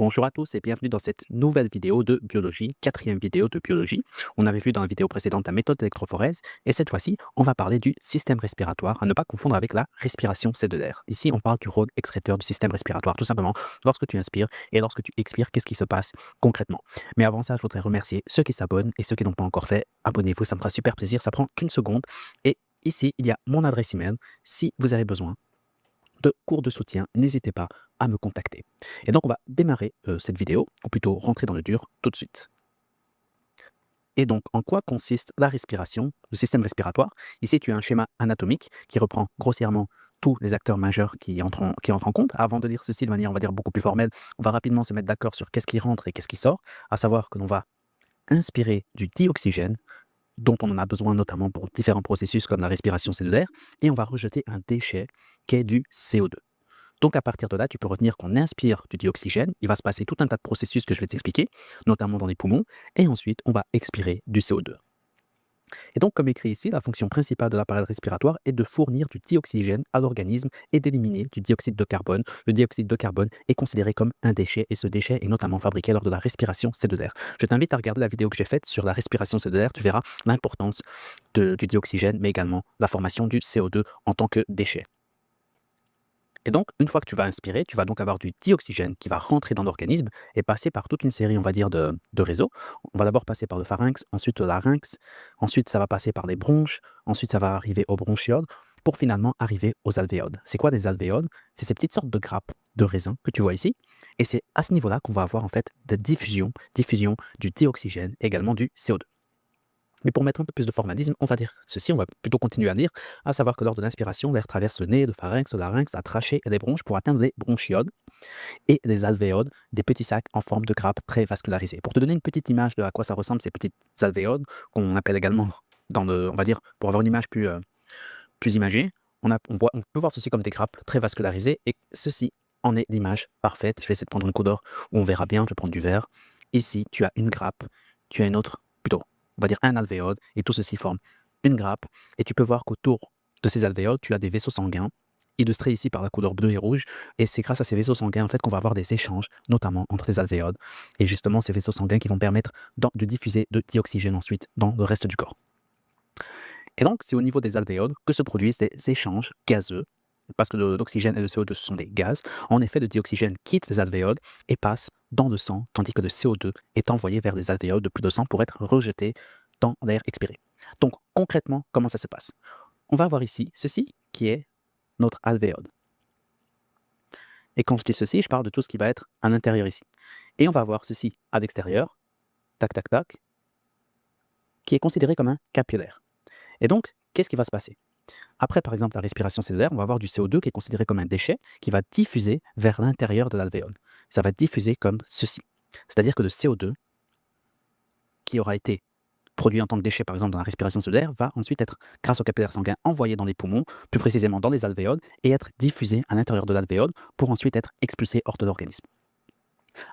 Bonjour à tous et bienvenue dans cette nouvelle vidéo de biologie, quatrième vidéo de biologie. On avait vu dans la vidéo précédente la méthode d'électrophorèse et cette fois-ci, on va parler du système respiratoire, à ne pas confondre avec la respiration cellulaire. Ici, on parle du rôle excréteur du système respiratoire, tout simplement lorsque tu inspires et lorsque tu expires, qu'est-ce qui se passe concrètement. Mais avant ça, je voudrais remercier ceux qui s'abonnent et ceux qui n'ont pas encore fait, abonnez-vous, ça me fera super plaisir, ça prend qu'une seconde. Et ici, il y a mon adresse email si vous avez besoin de cours de soutien, n'hésitez pas à me contacter. Et donc, on va démarrer cette vidéo, ou plutôt rentrer dans le dur tout de suite. Et donc, en quoi consiste la respiration, le système respiratoire? Ici, tu as un schéma anatomique qui reprend grossièrement tous les acteurs majeurs qui entrent en compte. Avant de lire ceci de manière, on va dire, beaucoup plus formelle, on va rapidement se mettre d'accord sur qu'est-ce qui rentre et qu'est-ce qui sort, à savoir que l'on va inspirer du dioxygène, dont on en a besoin notamment pour différents processus comme la respiration cellulaire, et on va rejeter un déchet qui est du CO2. Donc à partir de là, tu peux retenir qu'on inspire du dioxygène, il va se passer tout un tas de processus que je vais t'expliquer, notamment dans les poumons, et ensuite on va expirer du CO2. Et donc comme écrit ici, la fonction principale de l'appareil respiratoire est de fournir du dioxygène à l'organisme et d'éliminer du dioxyde de carbone. Le dioxyde de carbone est considéré comme un déchet et ce déchet est notamment fabriqué lors de la respiration cellulaire. Je t'invite à regarder la vidéo que j'ai faite sur la respiration cellulaire, tu verras l'importance du dioxygène, mais également la formation du CO2 en tant que déchet. Et donc, une fois que tu vas inspirer, tu vas donc avoir du dioxygène qui va rentrer dans l'organisme et passer par toute une série, on va dire, de réseaux. On va d'abord passer par le pharynx, ensuite le larynx, ensuite ça va passer par les bronches, ensuite ça va arriver aux bronchioles, pour finalement arriver aux alvéoles. C'est quoi des alvéoles? C'est ces petites sortes de grappes de raisin que tu vois ici. Et c'est à ce niveau-là qu'on va avoir en fait de diffusion du dioxygène, également du CO2. Mais pour mettre un peu plus de formalisme, on va dire ceci, on va plutôt continuer à dire, à savoir que lors de l'inspiration, l'air traverse le nez, le pharynx, le larynx, la trachée et les bronches pour atteindre les bronchioles et les alvéoles, des petits sacs en forme de grappe très vascularisés. Pour te donner une petite image de à quoi ça ressemble, ces petites alvéoles, qu'on appelle également on va dire, pour avoir une image plus imagée, on peut voir ceci comme des grappes très vascularisées et ceci en est l'image parfaite. Je vais essayer de prendre une couleur où on verra bien, je vais prendre du vert. Ici, tu as une grappe, tu as une autre, plutôt, on va dire un alvéole, et tout ceci forme une grappe. Et tu peux voir qu'autour de ces alvéoles, tu as des vaisseaux sanguins, illustrés ici par la couleur bleue et rouge. Et c'est grâce à ces vaisseaux sanguins en fait, qu'on va avoir des échanges, notamment entre les alvéoles. Et justement, ces vaisseaux sanguins qui vont permettre de diffuser de dioxygène ensuite dans le reste du corps. Et donc, c'est au niveau des alvéoles que se produisent des échanges gazeux, parce que l'oxygène et le CO2 ce sont des gaz. En effet, le dioxygène quitte les alvéoles et passe dans le sang, tandis que le CO2 est envoyé vers les alvéoles de plus de sang pour être rejeté dans l'air expiré. Donc, concrètement, comment ça se passe? On va avoir ici ceci qui est notre alvéole. Et quand je dis ceci, je parle de tout ce qui va être à l'intérieur ici. Et on va avoir ceci à l'extérieur, tac, tac, tac, qui est considéré comme un capillaire. Et donc, qu'est-ce qui va se passer? Après, par exemple, la respiration cellulaire, on va avoir du CO2 qui est considéré comme un déchet qui va diffuser vers l'intérieur de l'alvéole. Ça va diffuser comme ceci. C'est-à-dire que le CO2 qui aura été produit en tant que déchet, par exemple, dans la respiration cellulaire, va ensuite être, grâce au capillaire sanguin, envoyé dans les poumons, plus précisément dans les alvéoles, et être diffusé à l'intérieur de l'alvéole pour ensuite être expulsé hors de l'organisme.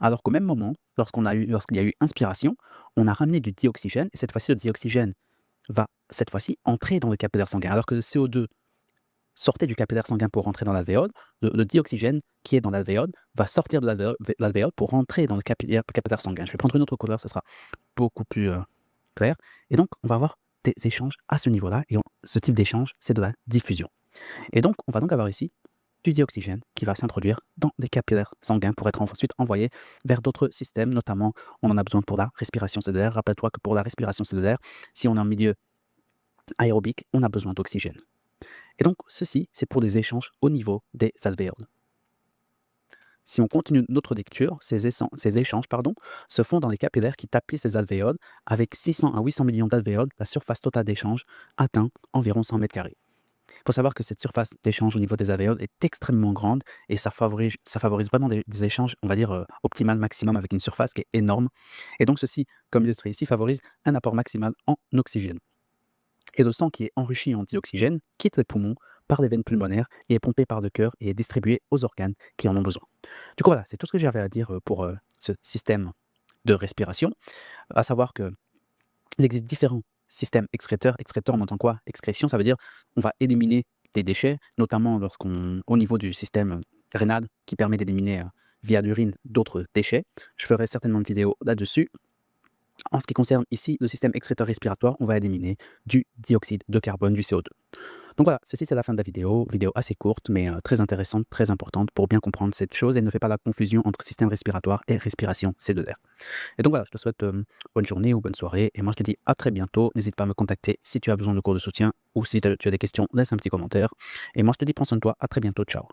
Alors qu'au même moment, lorsqu'il y a eu inspiration, on a ramené du dioxygène, et cette fois-ci, le dioxygène va, cette fois-ci, entrer dans le capillaire sanguin, alors que le CO2 sortait du capillaire sanguin pour rentrer dans l'alvéole, le dioxygène qui est dans l'alvéole va sortir de l'alvéole pour rentrer dans le capillaire sanguin. Je vais prendre une autre couleur, ça sera beaucoup plus clair. Et donc, on va avoir des échanges à ce niveau-là, et ce type d'échange, c'est de la diffusion. Et donc, on va donc avoir ici du dioxygène qui va s'introduire dans des capillaires sanguins pour être ensuite envoyé vers d'autres systèmes, notamment on en a besoin pour la respiration cellulaire. Rappelle-toi que pour la respiration cellulaire, si on est en milieu aérobique, on a besoin d'oxygène. Et donc, ceci, c'est pour des échanges au niveau des alvéoles. Si on continue notre lecture, ces échanges se font dans les capillaires qui tapissent les alvéoles. Avec 600 à 800 millions d'alvéoles, la surface totale d'échange atteint environ 100 mètres carrés. Il faut savoir que cette surface d'échange au niveau des alvéoles est extrêmement grande et ça favorise vraiment des échanges, on va dire, optimal maximum avec une surface qui est énorme. Et donc ceci, comme illustré ici, favorise un apport maximal en oxygène. Et le sang qui est enrichi en dioxygène quitte les poumons par les veines pulmonaires et est pompé par le cœur et est distribué aux organes qui en ont besoin. Du coup, voilà, c'est tout ce que j'avais à dire pour ce système de respiration. À savoir qu'il existe différents systèmes excréteurs. Excréteur, on entend quoi? Excrétion, ça veut dire on va éliminer des déchets, notamment au niveau du système rénal qui permet d'éliminer via l'urine d'autres déchets. Je ferai certainement une vidéo là-dessus. En ce qui concerne ici le système excréteur respiratoire, on va éliminer du dioxyde de carbone, du CO2. Donc voilà, ceci c'est la fin de la vidéo assez courte mais très intéressante, très importante pour bien comprendre cette chose et ne fais pas la confusion entre système respiratoire et respiration cellulaire. Et donc voilà, je te souhaite bonne journée ou bonne soirée et moi je te dis à très bientôt. N'hésite pas à me contacter si tu as besoin de cours de soutien ou si tu as des questions, laisse un petit commentaire. Et moi je te dis prends soin de toi, à très bientôt, ciao.